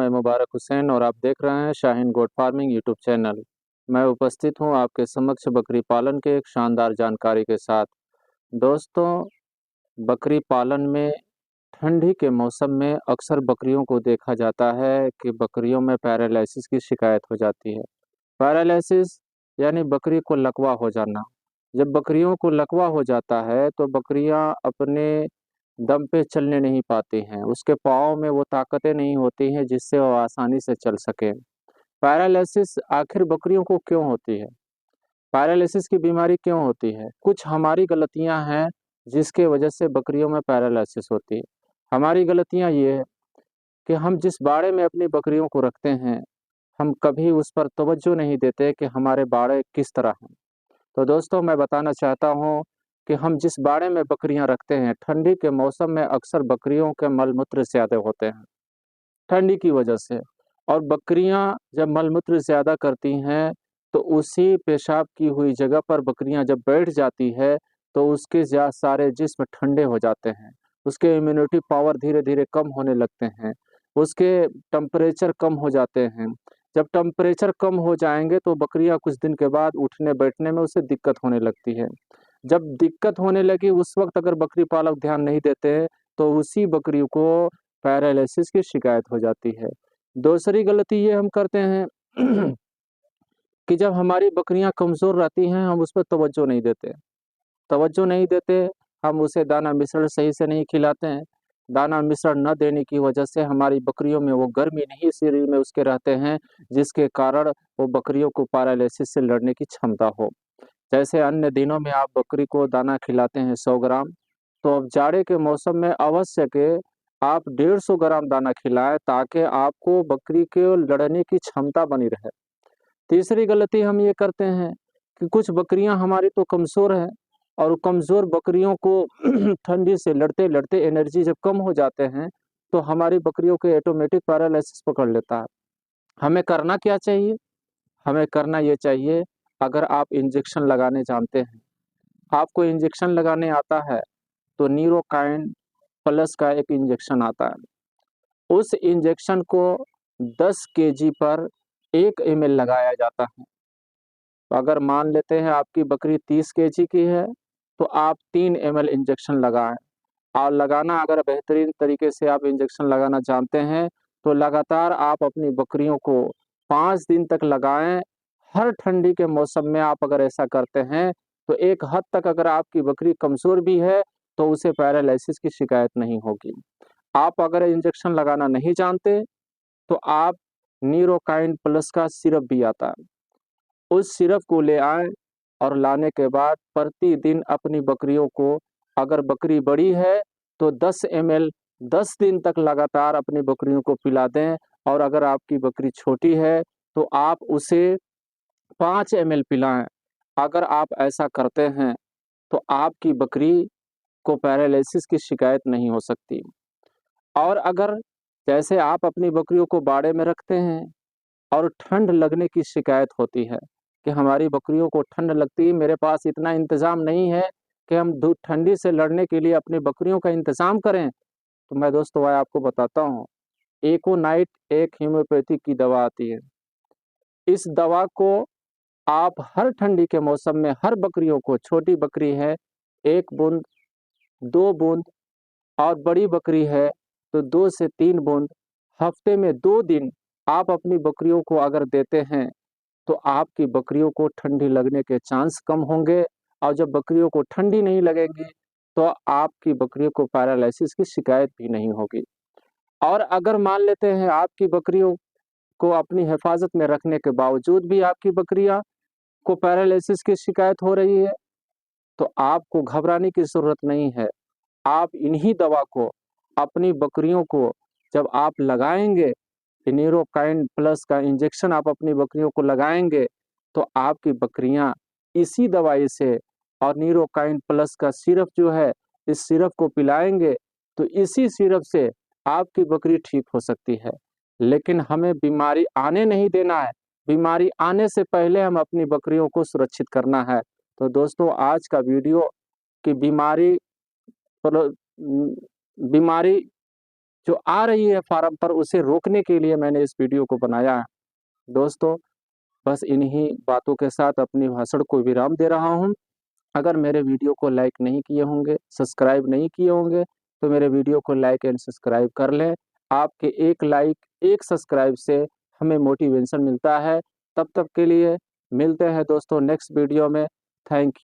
मैं मुबारक हुसैन और आप देख रहे हैं Shaheen goat farming YouTube channel. मैं उपस्थित हूं आपके समक्ष बकरी पालन के एक शानदार जानकारी के साथ। दोस्तों, बकरी पालन में ठंडी के मौसम में अक्सर बकरियों को देखा जाता है कि बकरियों में पैरालिसिस की शिकायत हो जाती है। पैरालिसिस यानी बकरी को लकवा हो जाना। जब बकरियों को लकवा हो जाता है तो बकरियां अपने दम पे चलने नहीं पाती हैं, उसके पाँव में वो ताकतें नहीं होती हैं जिससे वो आसानी से चल सके। पैरालिसिस आखिर बकरियों को क्यों होती है? पैरालिसिस की बीमारी क्यों होती है? कुछ हमारी गलतियां हैं जिसके वजह से बकरियों में पैरालिसिस होती है। हमारी गलतियां ये है कि हम जिस बाड़े में अपनी बकरियों को रखते हैं, हम कभी उस पर तवज्जो नहीं देते कि हमारे बाड़े किस तरह हैं। तो दोस्तों, मैं बताना चाहता हूँ कि हम जिस बाड़े में बकरियां रखते हैं, ठंडी के मौसम में अक्सर बकरियों के मल-मूत्र ज़्यादा होते हैं, ठंडी की वजह से। और बकरियां जब मल-मूत्र ज़्यादा करती हैं, तो उसी पेशाब की हुई जगह पर बकरियां जब बैठ जाती है, तो उसके सारे जिस्म ठंडे हो जाते हैं। उसके इम्यूनिटी पावर धीरे-धीरे कम होने लगते हैं, उसके टेम्परेचर कम हो जाते हैं। जब टेम्परेचर कम हो जाएँगे, तो बकरियां कुछ दिन के बाद उठने-बैठने में उसे दिक्कत होने लगती है। जब दिक्कत होने लगी, उस वक़्त अगर बकरी पालक ध्यान नहीं देते हैं, तो उसी बकरी को पैरालिसिस की शिकायत हो जाती है। दूसरी गलती ये हम करते हैं कि जब हमारी बकरियाँ कमज़ोर रहती हैं, हम उस पे तवज्जो नहीं देते। तवज्जो नहीं देते, हम उसे दाना मिश्रण सही से नहीं खिलाते हैं। दाना मिश्रण न देने की वजह से हमारी बकरियों में वो गर्मी नहीं शरीर में उसके रहते हैं, जिसके कारण वो बकरियों को पैरालिसिस से लड़ने की क्षमता हो। जैसे अन्य दिनों में आप बकरी को दाना खिलाते हैं 100 ग्राम, तो अब जाड़े के मौसम में अवश्य के आप 150 ग्राम दाना खिलाएँ ताकि आपको बकरी के लड़ने की क्षमता बनी रहे। तीसरी गलती हम ये करते हैं कि कुछ बकरियां हमारी तो कमज़ोर हैं और कमज़ोर बकरियों को ठंडी से लड़ते-लड़ते एनर्जी जब कम हो जाते हैं, तो हमारी बकरियों को ऑटोमेटिक पैरालिसिस पकड़ लेता है। हमें करना क्या चाहिए? हमें करना ये चाहिए, अगर आप इंजेक्शन लगाने जानते हैं, आपको इंजेक्शन लगाने आता है, तो न्यूरोकाइन प्लस का एक इंजेक्शन आता है। उस इंजेक्शन को 10 केजी पर 1 एमएल लगाया जाता है। तो अगर मान लेते हैं आपकी बकरी 30 केजी की है, तो आप 3 एमएल इंजेक्शन लगाएँ। और लगाना अगर बेहतरीन तरीके से आप इंजेक्शन लगाना जानते हैं, तो लगातार आप अपनी बकरियों को 5 दिन तक लगाएँ। हर ठंडी के मौसम में आप अगर ऐसा करते हैं, तो एक हद तक अगर आपकी बकरी कमज़ोर भी है, तो उसे पैरालिसिस की शिकायत नहीं होगी। आप अगर इंजेक्शन लगाना नहीं जानते, तो आप न्यूरोकाइन प्लस का सिरप भी आता है। उस सिरप को ले आएँ और लाने के बाद प्रतिदिन अपनी बकरियों को, अगर बकरी बड़ी है तो 10 एमएल 10 दिन तक लगातार अपनी बकरियों को पिला दें, और अगर आपकी बकरी छोटी है तो आप उसे 5 एमएल पिलाएँ। अगर आप ऐसा करते हैं तो आपकी बकरी को पैरालिसिस की शिकायत नहीं हो सकती। और अगर जैसे आप अपनी बकरियों को बाड़े में रखते हैं और ठंड लगने की शिकायत होती है कि हमारी बकरियों को ठंड लगती है, मेरे पास इतना इंतज़ाम नहीं है कि हम धूप ठंडी से लड़ने के लिए अपनी बकरियों का इंतज़ाम करें। तो मैं दोस्तों भाई आपको बताता हूँ, एकोनाइट एक होम्योपैथी की दवा आती है। इस दवा को आप हर ठंडी के मौसम में हर बकरियों को, छोटी बकरी है 1 बूँद, 2 बूँद, और बड़ी बकरी है तो 2 से 3 बूँद, हफ्ते में 2 दिन आप अपनी बकरियों को अगर देते हैं, तो आपकी बकरियों को ठंडी लगने के चांस कम होंगे। और जब बकरियों को ठंडी नहीं लगेगी, तो आपकी बकरियों को पैरालिसिस की शिकायत भी नहीं होगी। और अगर मान लेते हैं आपकी बकरियों को अपनी हिफाज़त में रखने के बावजूद भी आपकी बकरियाँ को पैरालिसिस की शिकायत हो रही है, तो आपको घबराने की ज़रूरत नहीं है। आप इन्हीं दवा को अपनी बकरियों को जब आप लगाएँगे, न्यूरोकाइन प्लस का इंजेक्शन आप अपनी बकरियों को लगाएँगे, तो आपकी बकरियाँ इसी दवाई से, और न्यूरोकाइन प्लस का सिरप जो है, इस सिरप को पिलाएँगे, तो इसी सिरप से आपकी बकरी ठीक हो सकती है। लेकिन हमें बीमारी आने नहीं देना है, बीमारी आने से पहले हम अपनी बकरियों को सुरक्षित करना है। तो दोस्तों, आज का वीडियो कि बीमारी जो आ रही है फार्म पर, उसे रोकने के लिए मैंने इस वीडियो को बनाया है। दोस्तों, बस इन्हीं बातों के साथ अपनी भाषण को विराम दे रहा हूँ। अगर मेरे वीडियो को लाइक नहीं किए होंगे, सब्सक्राइब नहीं किए होंगे, तो मेरे वीडियो को लाइक एंड सब्सक्राइब कर लें। आपके एक लाइक, एक सब्सक्राइब से हमें मोटिवेशन मिलता है। तब तक के लिए मिलते हैं दोस्तों नेक्स्ट वीडियो में। Thank you.